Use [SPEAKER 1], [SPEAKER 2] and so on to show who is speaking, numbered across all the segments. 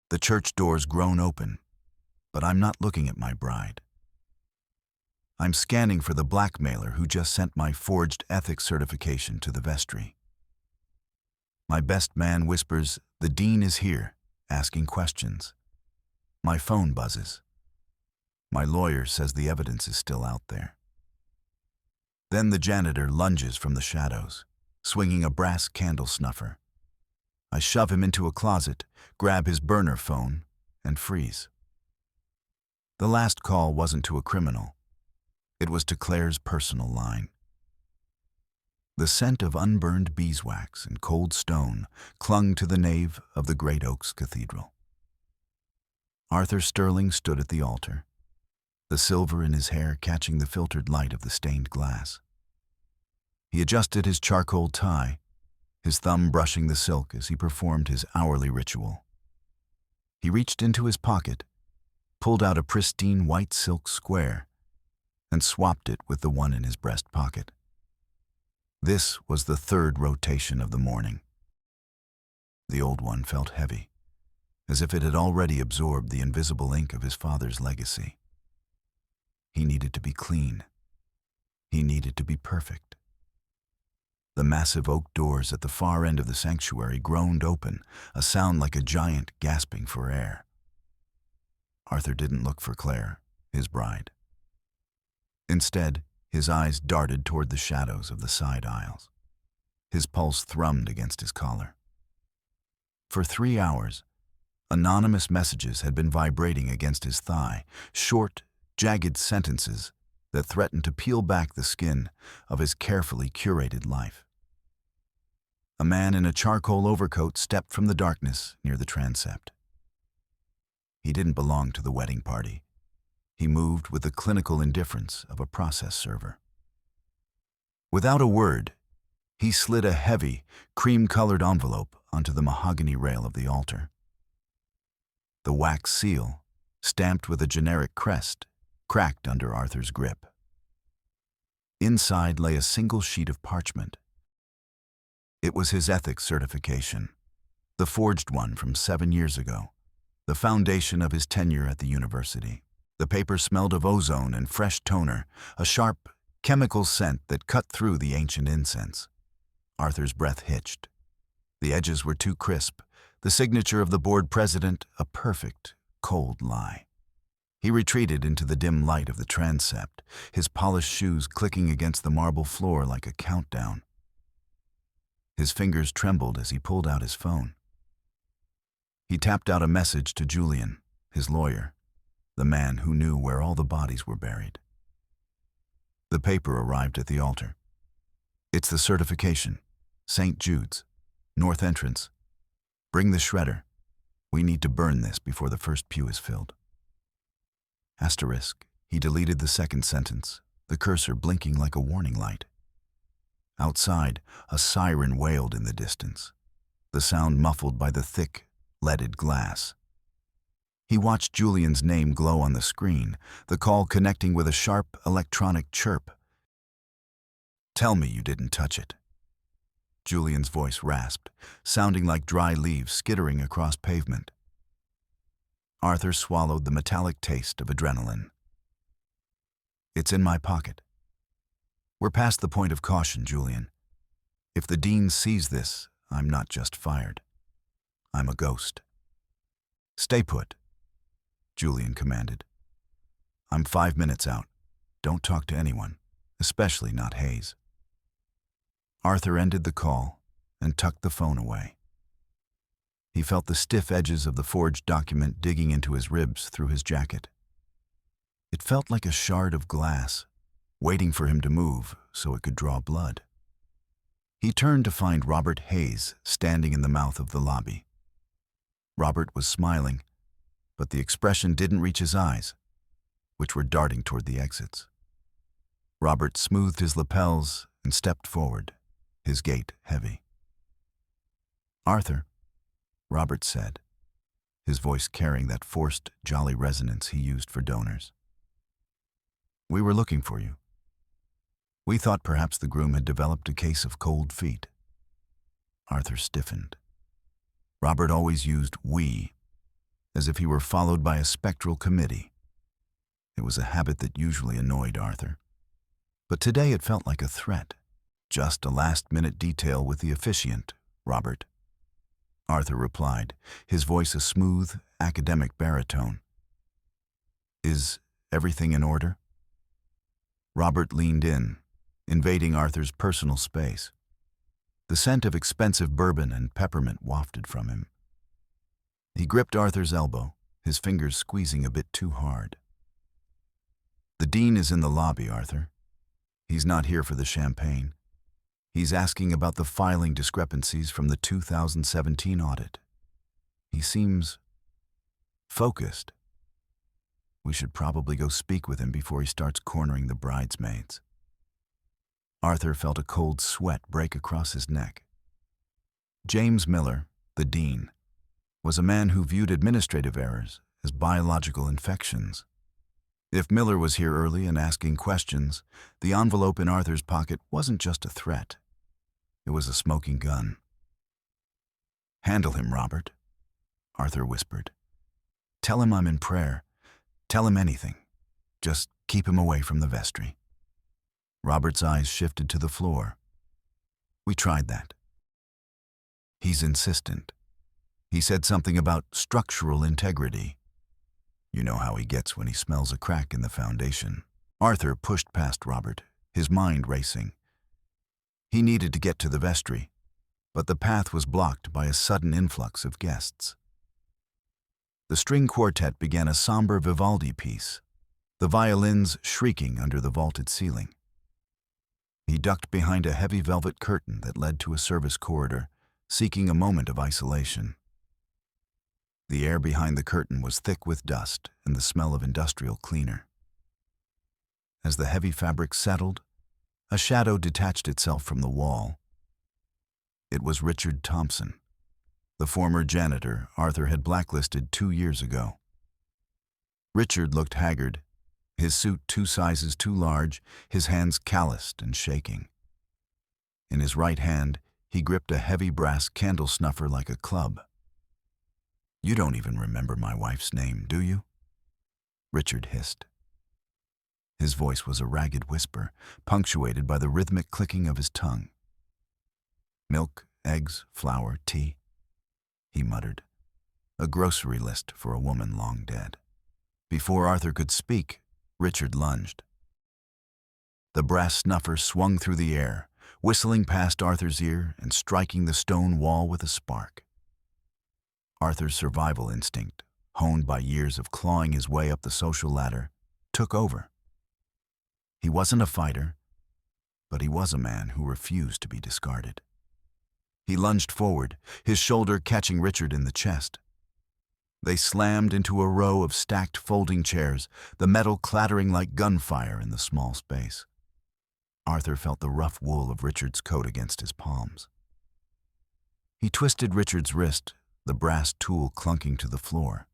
[SPEAKER 1] The church doors groan open, but I'm not looking at my bride. I'm scanning for the blackmailer who just sent my forged ethics certification to the vestry. My best man whispers, "The dean is here," asking questions. My phone buzzes. My lawyer says the evidence is still out there. Then the janitor lunges from the shadows, swinging a brass candle snuffer. I shove him into a closet, grab his burner phone, and freeze. The last call wasn't to a criminal. It was to Claire's personal line. The scent of unburned beeswax and cold stone clung to the nave of the Great Oaks Cathedral. Arthur Sterling stood at the altar, the silver in his hair catching the filtered light of the stained glass. He adjusted his charcoal tie, his thumb brushing the silk as he performed his hourly ritual. He reached into his pocket, pulled out a pristine white silk square, and swapped it with the one in his breast pocket. This was the third rotation of the morning. The old one felt heavy, as if it had already absorbed the invisible ink of his father's legacy. He needed to be clean. He needed to be perfect. The massive oak doors at the far end of the sanctuary groaned open, a sound like a giant gasping for air. Arthur didn't look for Claire, his bride. Instead, his eyes darted toward the shadows of the side aisles. His pulse thrummed against his collar. For 3 hours, anonymous messages had been vibrating against his thigh, short, jagged sentences that threatened to peel back the skin of his carefully curated life. A man in a charcoal overcoat stepped from the darkness near the transept. He didn't belong to the wedding party. He moved with the clinical indifference of a process server. Without a word, he slid a heavy, cream-colored envelope onto the mahogany rail of the altar. The wax seal, stamped with a generic crest, cracked under Arthur's grip. Inside lay a single sheet of parchment. It was his ethics certification, the forged one from 7 years ago, the foundation of his tenure at the university. The paper smelled of ozone and fresh toner, a sharp, chemical scent that cut through the ancient incense. Arthur's breath hitched. The edges were too crisp, the signature of the board president a perfect, cold lie. He retreated into the dim light of the transept, his polished shoes clicking against the marble floor like a countdown. His fingers trembled as he pulled out his phone. He tapped out a message to Julian, his lawyer, the man who knew where all the bodies were buried. The paper arrived at the altar. "It's the certification. St. Jude's. North entrance. Bring the shredder. We need to burn this before the first pew is filled." Asterisk. He deleted the second sentence, the cursor blinking like a warning light. Outside, a siren wailed in the distance, the sound muffled by the thick, leaded glass. He watched Julian's name glow on the screen, the call connecting with a sharp electronic chirp. "Tell me you didn't touch it." Julian's voice rasped, sounding like dry leaves skittering across pavement. Arthur swallowed the metallic taste of adrenaline. "It's in my pocket." "We're past the point of caution, Julian. If the dean sees this, I'm not just fired. I'm a ghost." "Stay put," Julian commanded. "I'm 5 minutes out. Don't talk to anyone, especially not Hayes." Arthur ended the call and tucked the phone away. He felt the stiff edges of the forged document digging into his ribs through his jacket. It felt like a shard of glass, waiting for him to move so it could draw blood. He turned to find Robert Hayes standing in the mouth of the lobby. Robert was smiling, but the expression didn't reach his eyes, which were darting toward the exits. Robert smoothed his lapels and stepped forward, his gait heavy. "Arthur," Robert said, his voice carrying that forced, jolly resonance he used for donors. "We were looking for you. We thought perhaps the groom had developed a case of cold feet." Arthur stiffened. Robert always used "we," as if he were followed by a spectral committee. It was a habit that usually annoyed Arthur, but today it felt like a threat. "Just a last-minute detail with the officiant, Robert," Arthur replied, his voice a smooth, academic baritone. "Is everything in order?" Robert leaned in, invading Arthur's personal space. The scent of expensive bourbon and peppermint wafted from him. He gripped Arthur's elbow, his fingers squeezing a bit too hard. "The dean is in the lobby, Arthur. He's not here for the champagne. He's asking about the filing discrepancies from the 2017 audit. He seems focused. We should probably go speak with him before he starts cornering the bridesmaids." Arthur felt a cold sweat break across his neck. James Miller, the dean, was a man who viewed administrative errors as biological infections. If Miller was here early and asking questions, the envelope in Arthur's pocket wasn't just a threat. It was a smoking gun. "Handle him, Robert," Arthur whispered. "Tell him I'm in prayer. Tell him anything. Just keep him away from the vestry." Robert's eyes shifted to the floor. "We tried that. He's insistent. He said something about structural integrity. You know how he gets when he smells a crack in the foundation." Arthur pushed past Robert, his mind racing. He needed to get to the vestry, but the path was blocked by a sudden influx of guests. The string quartet began a somber Vivaldi piece, the violins shrieking under the vaulted ceiling. He ducked behind a heavy velvet curtain that led to a service corridor, seeking a moment of isolation. The air behind the curtain was thick with dust and the smell of industrial cleaner. As the heavy fabric settled, a shadow detached itself from the wall. It was Richard Thompson, the former janitor Arthur had blacklisted 2 years ago. Richard looked haggard, his suit 2 sizes too large, his hands calloused and shaking. In his right hand, he gripped a heavy brass candle snuffer like a club. "You don't even remember my wife's name, do you?" Richard hissed. His voice was a ragged whisper, punctuated by the rhythmic clicking of his tongue. "Milk, eggs, flour, tea," he muttered. "A grocery list for a woman long dead." Before Arthur could speak, Richard lunged. The brass snuffer swung through the air, whistling past Arthur's ear and striking the stone wall with a spark. Arthur's survival instinct, honed by years of clawing his way up the social ladder, took over. He wasn't a fighter, but he was a man who refused to be discarded. He lunged forward, his shoulder catching Richard in the chest. They slammed into a row of stacked folding chairs, the metal clattering like gunfire in the small space. Arthur felt the rough wool of Richard's coat against his palms. He twisted Richard's wrist, the brass tool clunking to the floor.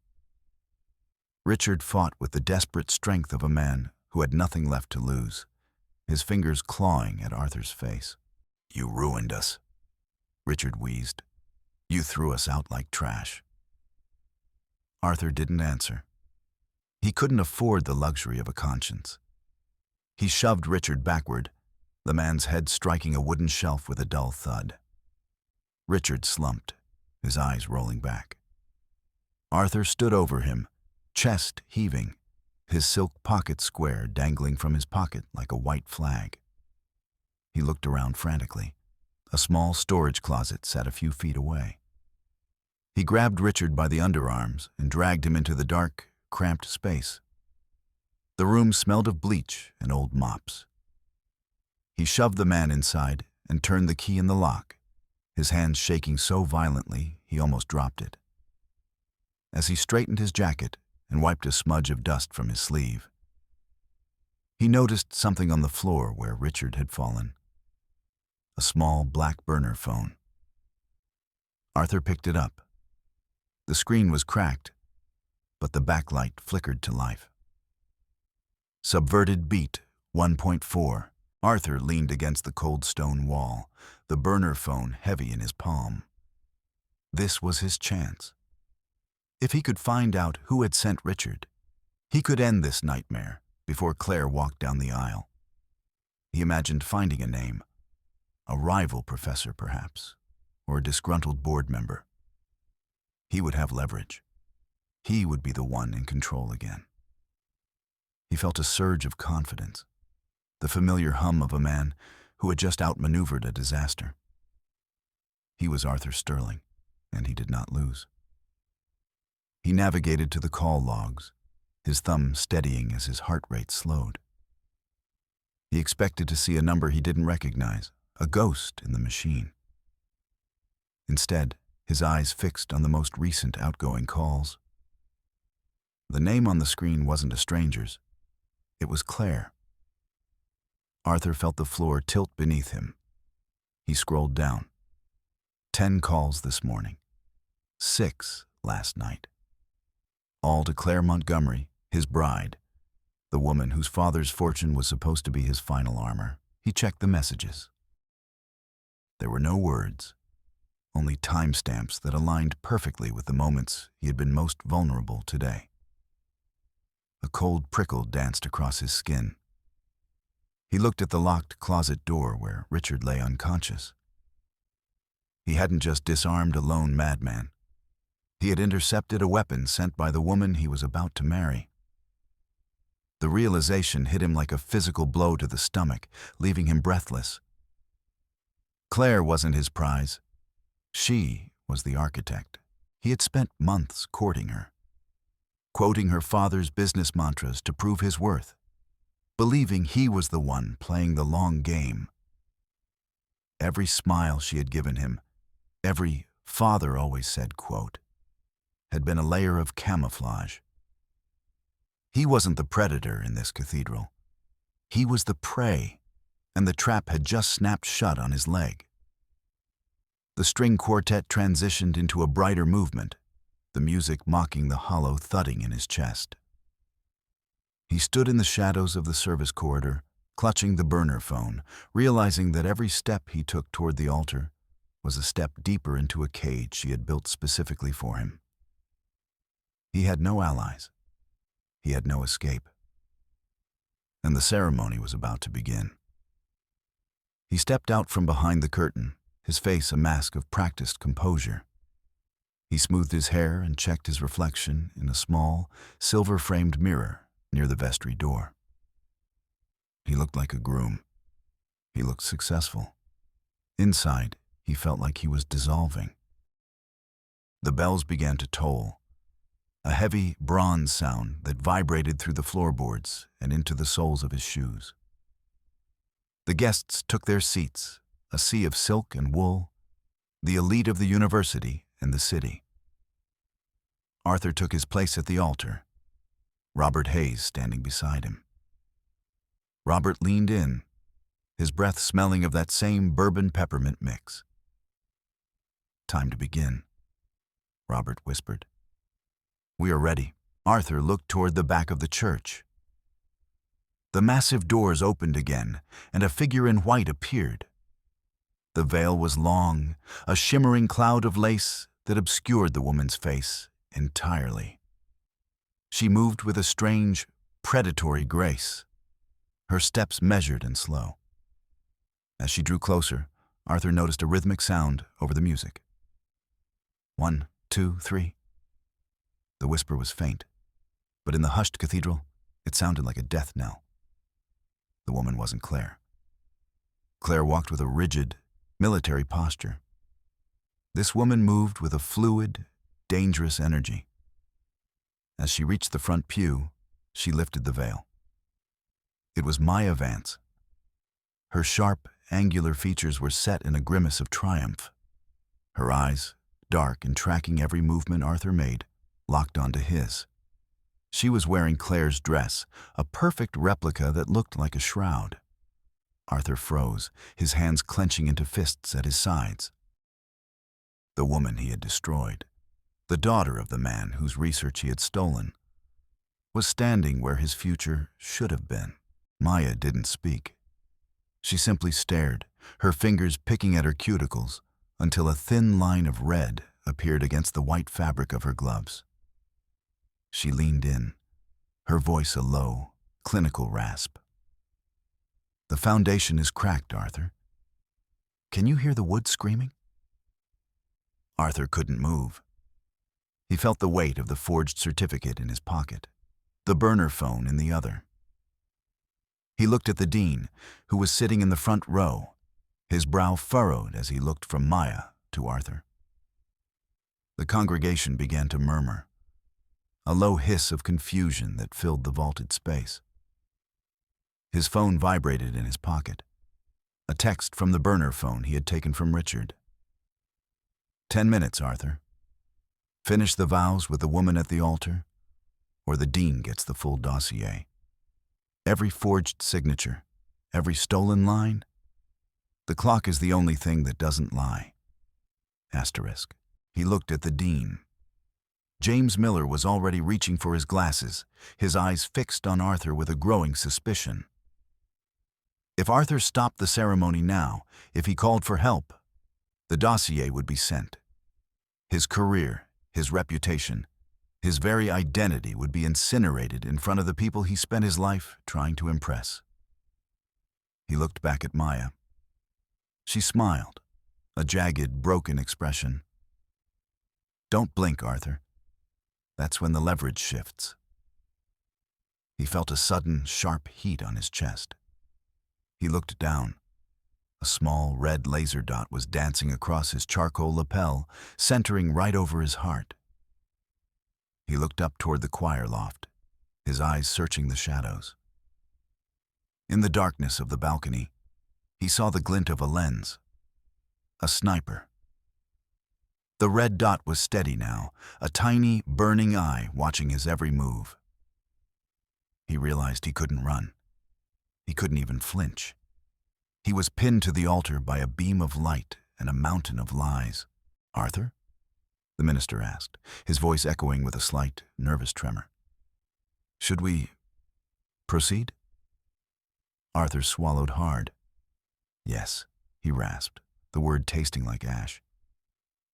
[SPEAKER 1] Richard fought with the desperate strength of a man who had nothing left to lose, his fingers clawing at Arthur's face. "You ruined us," Richard wheezed. "You threw us out like trash." Arthur didn't answer. He couldn't afford the luxury of a conscience. He shoved Richard backward, the man's head striking a wooden shelf with a dull thud. Richard slumped, his eyes rolling back. Arthur stood over him, chest heaving, his silk pocket square dangling from his pocket like a white flag. He looked around frantically. A small storage closet sat a few feet away. He grabbed Richard by the underarms and dragged him into the dark, cramped space. The room smelled of bleach and old mops. He shoved the man inside and turned the key in the lock, his hands shaking so violently he almost dropped it. As he straightened his jacket and wiped a smudge of dust from his sleeve, he noticed something on the floor where Richard had fallen. A small black burner phone. Arthur picked it up. The screen was cracked, but the backlight flickered to life. Subverted beat 1.4. Arthur leaned against the cold stone wall, the burner phone heavy in his palm. This was his chance. If he could find out who had sent Richard, he could end this nightmare before Claire walked down the aisle. He imagined finding a name, a rival professor perhaps, or a disgruntled board member. He would have leverage. He would be the one in control again. He felt a surge of confidence, the familiar hum of a man who had just outmaneuvered a disaster. He was Arthur Sterling, and he did not lose. He navigated to the call logs, his thumb steadying as his heart rate slowed. He expected to see a number he didn't recognize, a ghost in the machine. Instead, his eyes fixed on the most recent outgoing calls. The name on the screen wasn't a stranger's. It was Claire. Arthur felt the floor tilt beneath him. He scrolled down. 10 calls this morning. 6 last night. All to Claire Montgomery, his bride, the woman whose father's fortune was supposed to be his final armor. He checked the messages. There were no words, only timestamps that aligned perfectly with the moments he had been most vulnerable today. A cold prickle danced across his skin. He looked at the locked closet door where Richard lay unconscious. He hadn't just disarmed a lone madman. He had intercepted a weapon sent by the woman he was about to marry. The realization hit him like a physical blow to the stomach, leaving him breathless. Claire wasn't his prize. She was the architect. He had spent months courting her, quoting her father's business mantras to prove his worth, believing he was the one playing the long game. Every smile she had given him, every father always said quote, had been a layer of camouflage. He wasn't the predator in this cathedral. He was the prey, and the trap had just snapped shut on his leg. The string quartet transitioned into a brighter movement, the music mocking the hollow thudding in his chest. He stood in the shadows of the service corridor, clutching the burner phone, realizing that every step he took toward the altar was a step deeper into a cage she had built specifically for him. He had no allies. He had no escape. And the ceremony was about to begin. He stepped out from behind the curtain, his face a mask of practiced composure. He smoothed his hair and checked his reflection in a small, silver-framed mirror near the vestry door. He looked like a groom. He looked successful. Inside, he felt like he was dissolving. The bells began to toll, a heavy bronze sound that vibrated through the floorboards and into the soles of his shoes. The guests took their seats, a sea of silk and wool, the elite of the university and the city. Arthur took his place at the altar, Robert Hayes standing beside him. Robert leaned in, his breath smelling of that same bourbon-peppermint mix. "Time to begin," Robert whispered. "We are ready." Arthur looked toward the back of the church. The massive doors opened again, and a figure in white appeared. The veil was long, a shimmering cloud of lace that obscured the woman's face entirely. She moved with a strange, predatory grace, her steps measured and slow. As she drew closer, Arthur noticed a rhythmic sound over the music. 1, 2, 3. The whisper was faint, but in the hushed cathedral, it sounded like a death knell. The woman wasn't Claire. Claire walked with a rigid, military posture. This woman moved with a fluid, dangerous energy. As she reached the front pew, she lifted the veil. It was Maya Vance. Her sharp, angular features were set in a grimace of triumph. Her eyes, dark and tracking every movement Arthur made, locked onto his. She was wearing Claire's dress, a perfect replica that looked like a shroud. Arthur froze, his hands clenching into fists at his sides. The woman he had destroyed, the daughter of the man whose research he had stolen, was standing where his future should have been. Maya didn't speak. She simply stared, her fingers picking at her cuticles, until a thin line of red appeared against the white fabric of her gloves. She leaned in, her voice a low, clinical rasp. "The foundation is cracked, Arthur. Can you hear the wood screaming?" Arthur couldn't move. He felt the weight of the forged certificate in his pocket, the burner phone in the other. He looked at the dean, who was sitting in the front row, his brow furrowed as he looked from Maya to Arthur. The congregation began to murmur, a low hiss of confusion that filled the vaulted space. His phone vibrated in his pocket, a text from the burner phone he had taken from Richard. 10 minutes, Arthur. Finish the vows with the woman at the altar, or the dean gets the full dossier. Every forged signature, every stolen line. The clock is the only thing that doesn't lie. Asterisk. He looked at the dean. James Miller was already reaching for his glasses, his eyes fixed on Arthur with a growing suspicion. If Arthur stopped the ceremony now, if he called for help, the dossier would be sent. His career, his reputation, his very identity would be incinerated in front of the people he spent his life trying to impress. He looked back at Maya. She smiled, a jagged, broken expression. Don't blink, Arthur. That's when the leverage shifts. He felt a sudden, sharp heat on his chest. He looked down. A small, red laser dot was dancing across his charcoal lapel, centering right over his heart. He looked up toward the choir loft, his eyes searching the shadows. In the darkness of the balcony, he saw the glint of a lens. A sniper. The red dot was steady now, a tiny, burning eye watching his every move. He realized he couldn't run. He couldn't even flinch. He was pinned to the altar by a beam of light and a mountain of lies. Arthur? The minister asked, his voice echoing with a slight, nervous tremor. Should we proceed? Arthur swallowed hard. Yes, he rasped, the word tasting like ash.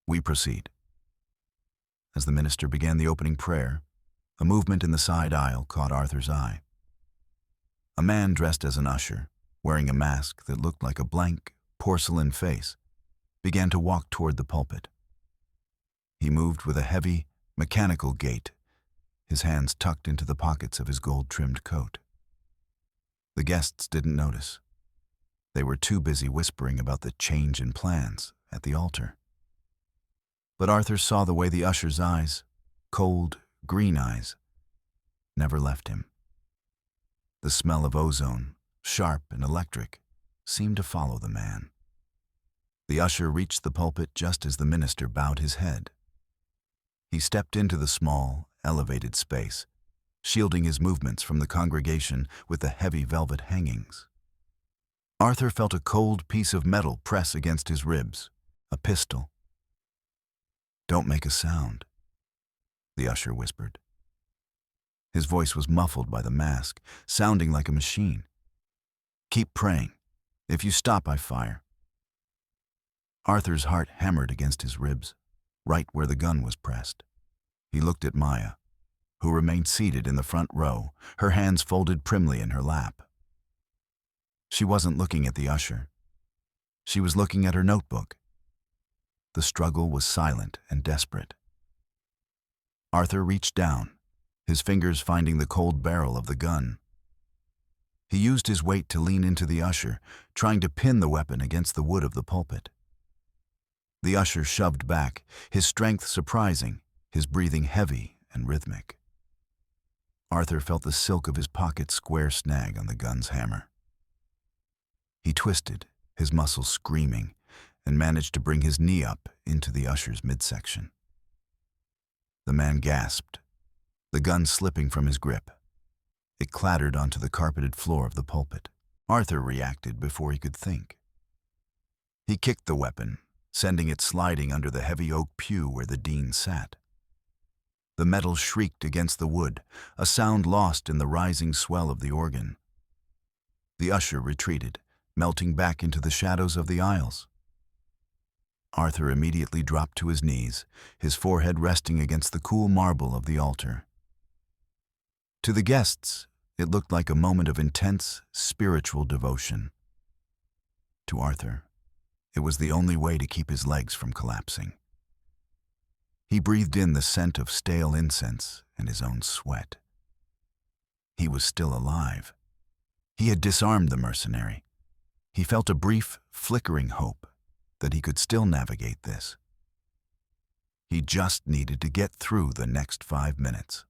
[SPEAKER 1] We proceed. As the minister began the opening prayer, a movement in the side aisle caught Arthur's eye. A man dressed as an usher, wearing a mask that looked like a blank, porcelain face, began to walk toward the pulpit. He moved with a heavy, mechanical gait, his hands tucked into the pockets of his gold-trimmed coat. The guests didn't notice. They were too busy whispering about the change in plans at the altar. But Arthur saw the way the usher's eyes, cold, green eyes, never left him. The smell of ozone, sharp and electric, seemed to follow the man. The usher reached the pulpit just as the minister bowed his head. He stepped into the small, elevated space, shielding his movements from the congregation with the heavy velvet hangings. Arthur felt a cold piece of metal press against his ribs, a pistol. Don't make a sound, the usher whispered. His voice was muffled by the mask, sounding like a machine. Keep praying. If you stop, I fire. Arthur's heart hammered against his ribs, right where the gun was pressed. He looked at Maya, who remained seated in the front row, her hands folded primly in her lap. She wasn't looking at the usher. She was looking at her notebook. The struggle was silent and desperate. Arthur reached down, his fingers finding the cold barrel of the gun. He used his weight to lean into the usher, trying to pin the weapon against the wood of the pulpit. The usher shoved back, his strength surprising, his breathing heavy and rhythmic. Arthur felt the silk of his pocket square snag on the gun's hammer. He twisted, his muscles screaming, and managed to bring his knee up into the usher's midsection. The man gasped, the gun slipping from his grip. It clattered onto the carpeted floor of the pulpit. Arthur reacted before he could think. He kicked the weapon, sending it sliding under the heavy oak pew where the dean sat. The metal shrieked against the wood, a sound lost in the rising swell of the organ. The usher retreated, melting back into the shadows of the aisles. Arthur immediately dropped to his knees, his forehead resting against the cool marble of the altar. To the guests, it looked like a moment of intense spiritual devotion. To Arthur, it was the only way to keep his legs from collapsing. He breathed in the scent of stale incense and his own sweat. He was still alive. He had disarmed the mercenary. He felt a brief, flickering hope that he could still navigate this. He just needed to get through the next 5 minutes.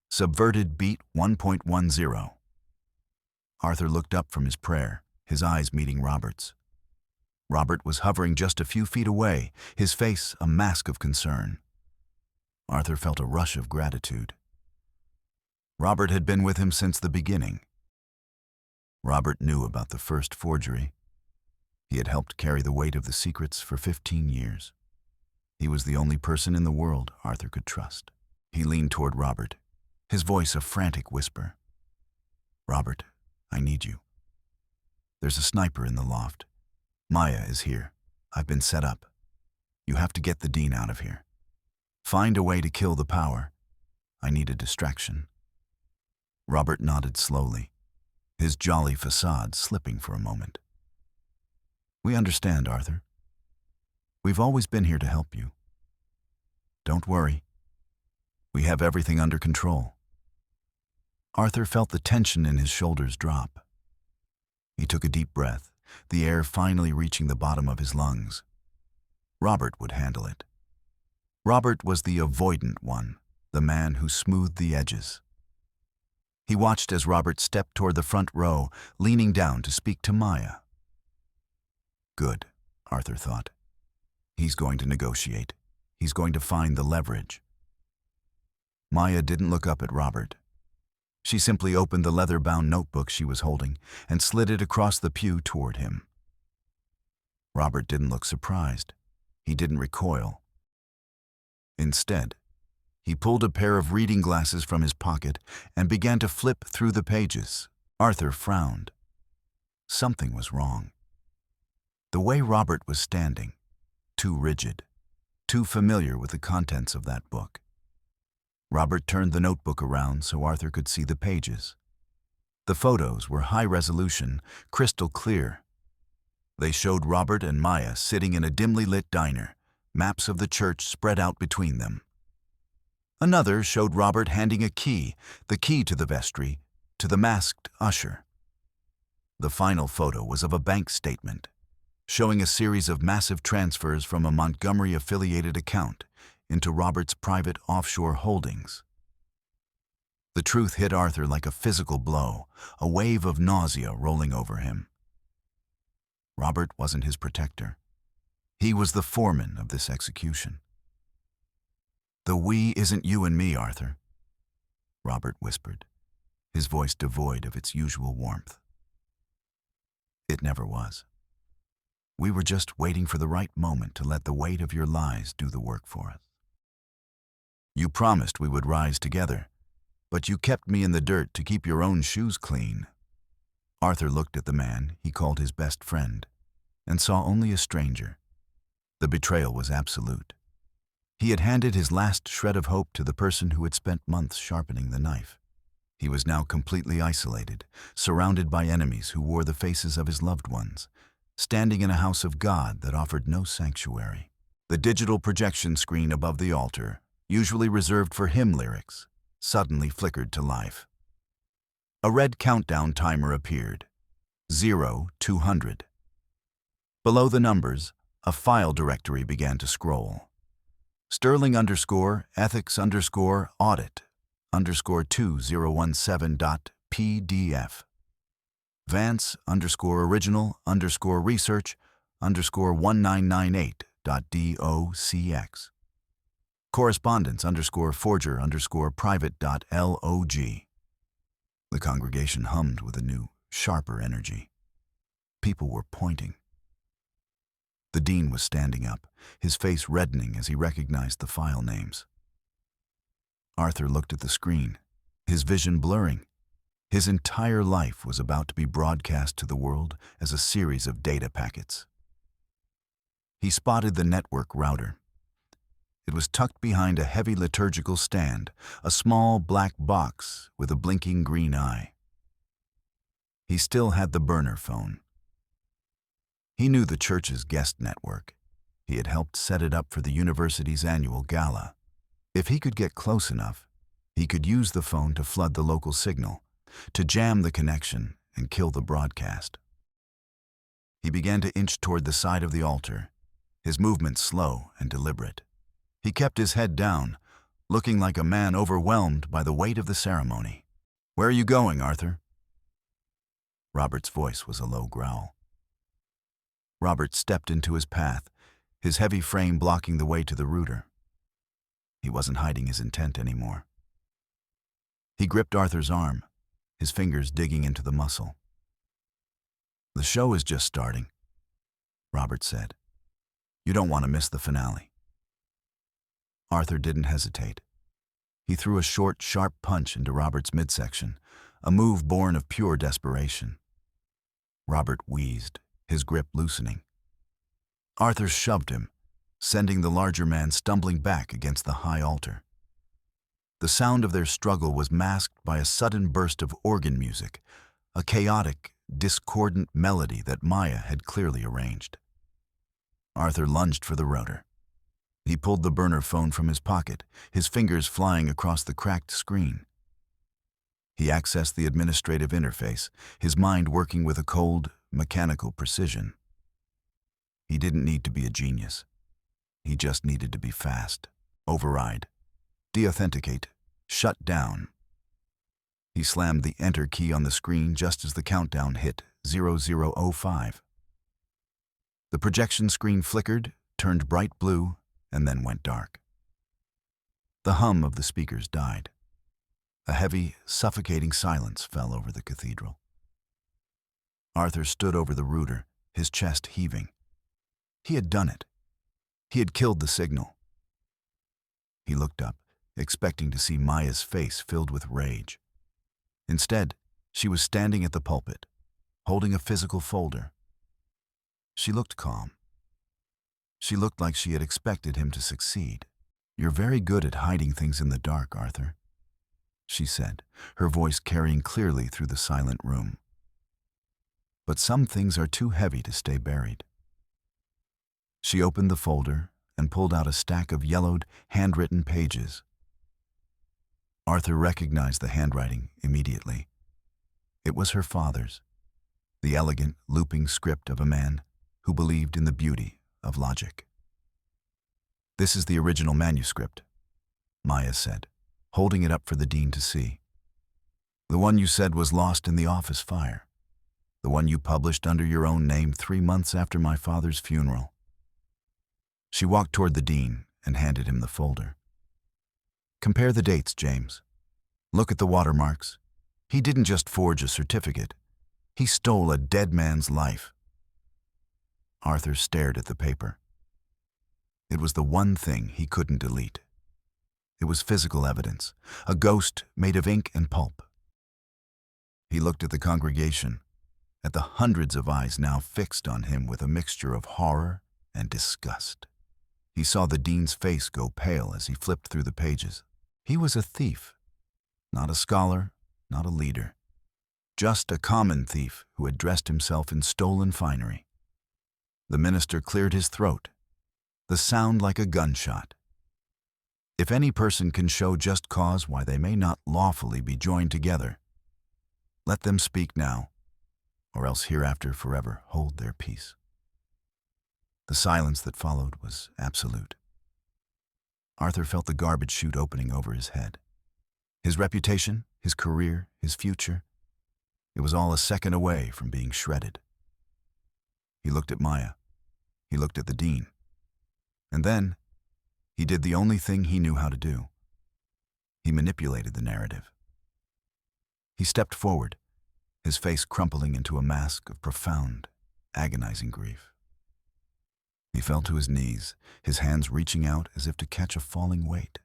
[SPEAKER 1] Subverted beat 1.10. Arthur looked up from his prayer, his eyes meeting Robert's. Robert was hovering just a few feet away, his face a mask of concern. Arthur felt a rush of gratitude. Robert had been with him since the beginning. Robert knew about the first forgery. He had helped carry the weight of the secrets for 15 years. He was the only person in the world Arthur could trust. He leaned toward Robert, his voice a frantic whisper. "Robert, I need you. There's a sniper in the loft. Maya is here. I've been set up. You have to get the dean out of here. Find a way to kill the power. I need a distraction." Robert nodded slowly, his jolly facade slipping for a moment. "We understand, Arthur. We've always been here to help you. Don't worry. We have everything under control." Arthur felt the tension in his shoulders drop. He took a deep breath, the air finally reaching the bottom of his lungs. Robert would handle it. Robert was the avoidant one, the man who smoothed the edges. He watched as Robert stepped toward the front row, leaning down to speak to Maya. Good, Arthur thought. He's going to negotiate. He's going to find the leverage. Maya didn't look up at Robert. She simply opened the leather-bound notebook she was holding and slid it across the pew toward him. Robert didn't look surprised. He didn't recoil. Instead, he pulled a pair of reading glasses from his pocket and began to flip through the pages. Arthur frowned. Something was wrong. The way Robert was standing, too rigid, too familiar with the contents of that book. Robert turned the notebook around so Arthur could see the pages. The photos were high resolution, crystal clear. They showed Robert and Maya sitting in a dimly lit diner, maps of the church spread out between them. Another showed Robert handing a key, the key to the vestry, to the masked usher. The final photo was of a bank statement, showing a series of massive transfers from a Montgomery-affiliated account into Robert's private offshore holdings. The truth hit Arthur like a physical blow, a wave of nausea rolling over him. Robert wasn't his protector. He was the foreman of this execution. "The we isn't you and me, Arthur," Robert whispered, his voice devoid of its usual warmth. "It never was. We were just waiting for the right moment to let the weight of your lies do the work for us. You promised we would rise together, but you kept me in the dirt to keep your own shoes clean." Arthur looked at the man he called his best friend and saw only a stranger. The betrayal was absolute. He had handed his last shred of hope to the person who had spent months sharpening the knife. He was now completely isolated, surrounded by enemies who wore the faces of his loved ones, standing in a house of God that offered no sanctuary. The digital projection screen above the altar, usually reserved for hymn lyrics, suddenly flickered to life. A red countdown timer appeared, 0-200. Below the numbers, a file directory began to scroll. Sterling_ethics_audit_2017.pdf. Vance_original_research_1998.docx. Correspondence_forger_private.log. The congregation hummed with a new, sharper energy. People were pointing. The dean was standing up, his face reddening as he recognized the file names. Arthur looked at the screen, his vision blurring. His entire life was about to be broadcast to the world as a series of data packets. He spotted the network router. It was tucked behind a heavy liturgical stand, a small black box with a blinking green eye. He still had the burner phone. He knew the church's guest network. He had helped set it up for the university's annual gala. If he could get close enough, he could use the phone to flood the local signal, to jam the connection and kill the broadcast. He began to inch toward the side of the altar, his movements slow and deliberate. He kept his head down, looking like a man overwhelmed by the weight of the ceremony. "Where are you going, Arthur?" Robert's voice was a low growl. Robert stepped into his path, his heavy frame blocking the way to the router. He wasn't hiding his intent anymore. He gripped Arthur's arm, his fingers digging into the muscle. "The show is just starting," Robert said. "You don't want to miss the finale." Arthur didn't hesitate. He threw a short, sharp punch into Robert's midsection, a move born of pure desperation. Robert wheezed, his grip loosening. Arthur shoved him, sending the larger man stumbling back against the high altar. The sound of their struggle was masked by a sudden burst of organ music, a chaotic, discordant melody that Maya had clearly arranged. Arthur lunged for the router. He pulled the burner phone from his pocket, his fingers flying across the cracked screen. He accessed the administrative interface, his mind working with a cold, mechanical precision. He didn't need to be a genius. He just needed to be fast, override, deauthenticate, shut down. He slammed the enter key on the screen just as the countdown hit 0005. The projection screen flickered, turned bright blue, and then went dark. The hum of the speakers died. A heavy, suffocating silence fell over the cathedral. Arthur stood over the router, his chest heaving. He had done it. He had killed the signal. He looked up, expecting to see Maya's face filled with rage. Instead, she was standing at the pulpit, holding a physical folder. She looked calm. She looked like she had expected him to succeed. "You're very good at hiding things in the dark, Arthur," she said, her voice carrying clearly through the silent room. "But some things are too heavy to stay buried." She opened the folder and pulled out a stack of yellowed, handwritten pages. Arthur recognized the handwriting immediately. It was her father's, the elegant, looping script of a man who believed in the beauty of logic. "This is the original manuscript," Maya said, holding it up for the dean to see. "The one you said was lost in the office fire. The one you published under your own name 3 months after my father's funeral." She walked toward the dean and handed him the folder. "Compare the dates, James. Look at the watermarks. He didn't just forge a certificate. He stole a dead man's life." Arthur stared at the paper. It was the one thing he couldn't delete. It was physical evidence, a ghost made of ink and pulp. He looked at the congregation, at the hundreds of eyes now fixed on him with a mixture of horror and disgust. He saw the dean's face go pale as he flipped through the pages. He was a thief, not a scholar, not a leader. Just a common thief who had dressed himself in stolen finery. The minister cleared his throat, the sound like a gunshot. "If any person can show just cause why they may not lawfully be joined together, let them speak now, or else hereafter forever hold their peace." The silence that followed was absolute. Arthur felt the garbage chute opening over his head. His reputation, his career, his future, it was all a second away from being shredded. He looked at Maya. He looked at the dean. And then, he did the only thing he knew how to do. He manipulated the narrative. He stepped forward, his face crumpling into a mask of profound, agonizing grief. He fell to his knees, his hands reaching out as if to catch a falling weight.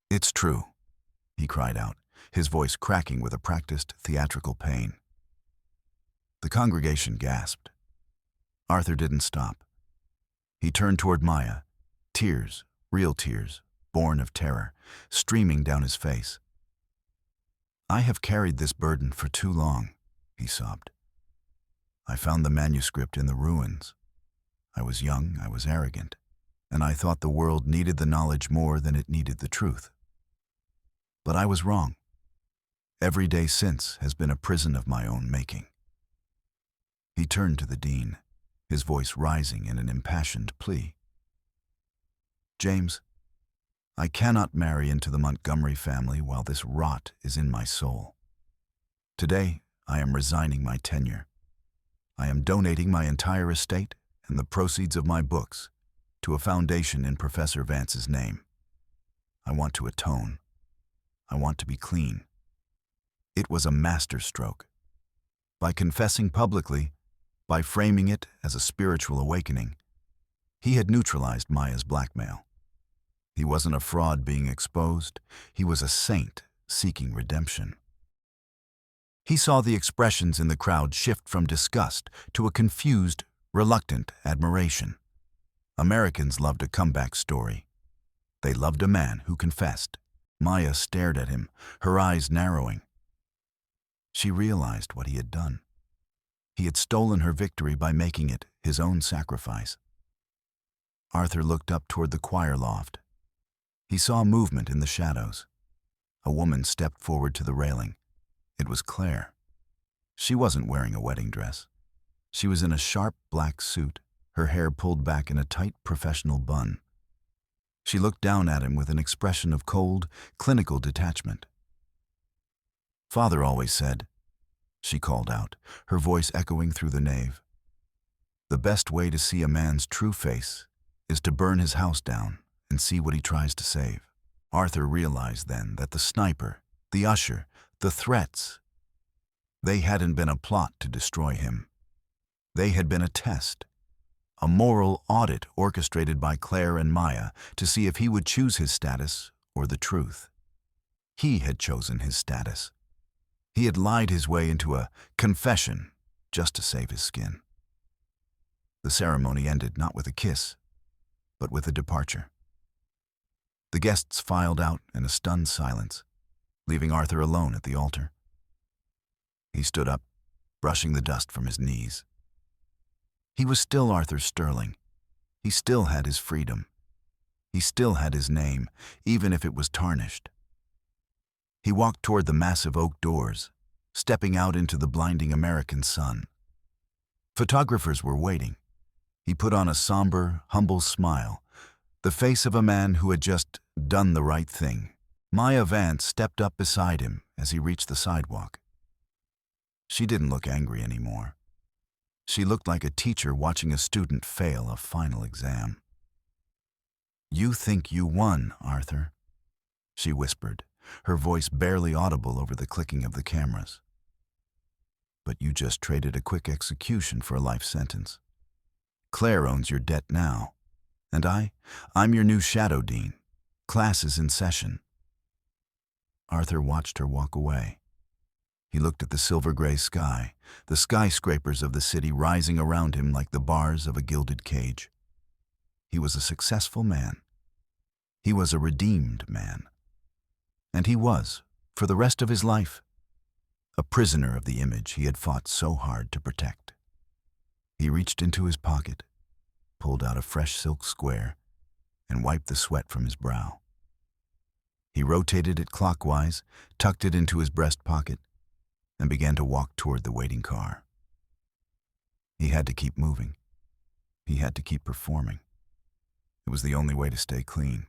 [SPEAKER 1] "It's true," he cried out, his voice cracking with a practiced theatrical pain. The congregation gasped. Arthur didn't stop. He turned toward Maya, tears, real tears, born of terror, streaming down his face. "I have carried this burden for too long," he sobbed. "I found the manuscript in the ruins. I was young, I was arrogant, and I thought the world needed the knowledge more than it needed the truth. But I was wrong. Every day since has been a prison of my own making." He turned to the dean, his voice rising in an impassioned plea. "James, I cannot marry into the Montgomery family while this rot is in my soul. Today, I am resigning my tenure. I am donating my entire estate and the proceeds of my books to a foundation in Professor Vance's name. I want to atone. I want to be clean." It was a masterstroke. By confessing publicly, by framing it as a spiritual awakening, he had neutralized Maya's blackmail. He wasn't a fraud being exposed, he was a saint seeking redemption. He saw the expressions in the crowd shift from disgust to a confused, reluctant admiration. Americans loved a comeback story. They loved a man who confessed. Maya stared at him, her eyes narrowing. She realized what he had done. He had stolen her victory by making it his own sacrifice. Arthur looked up toward the choir loft. He saw movement in the shadows. A woman stepped forward to the railing. It was Claire. She wasn't wearing a wedding dress. She was in a sharp black suit, her hair pulled back in a tight professional bun. She looked down at him with an expression of cold, clinical detachment. "Father always said," she called out, her voice echoing through the nave, "the best way to see a man's true face is to burn his house down and see what he tries to save." Arthur realized then that the sniper, the usher, the threats, they hadn't been a plot to destroy him. They had been a test, a moral audit orchestrated by Claire and Maya to see if he would choose his status or the truth. He had chosen his status. He had lied his way into a confession just to save his skin. The ceremony ended not with a kiss, but with a departure. The guests filed out in a stunned silence, leaving Arthur alone at the altar. He stood up, brushing the dust from his knees. He was still Arthur Sterling. He still had his freedom. He still had his name, even if it was tarnished. He walked toward the massive oak doors, stepping out into the blinding American sun. Photographers were waiting. He put on a somber, humble smile, the face of a man who had just done the right thing. Maya Vance stepped up beside him as he reached the sidewalk. She didn't look angry anymore. She looked like a teacher watching a student fail a final exam. "You think you won, Arthur," she whispered, her voice barely audible over the clicking of the cameras. "But you just traded a quick execution for a life sentence. Claire owns your debt now, and I'm your new shadow dean. Class is in session." Arthur watched her walk away. He looked at the silver-gray sky, the skyscrapers of the city rising around him like the bars of a gilded cage. He was a successful man. He was a redeemed man. And he was, for the rest of his life, a prisoner of the image he had fought so hard to protect. He reached into his pocket, pulled out a fresh silk square, and wiped the sweat from his brow. He rotated it clockwise, tucked it into his breast pocket, and began to walk toward the waiting car. He had to keep moving. He had to keep performing. It was the only way to stay clean.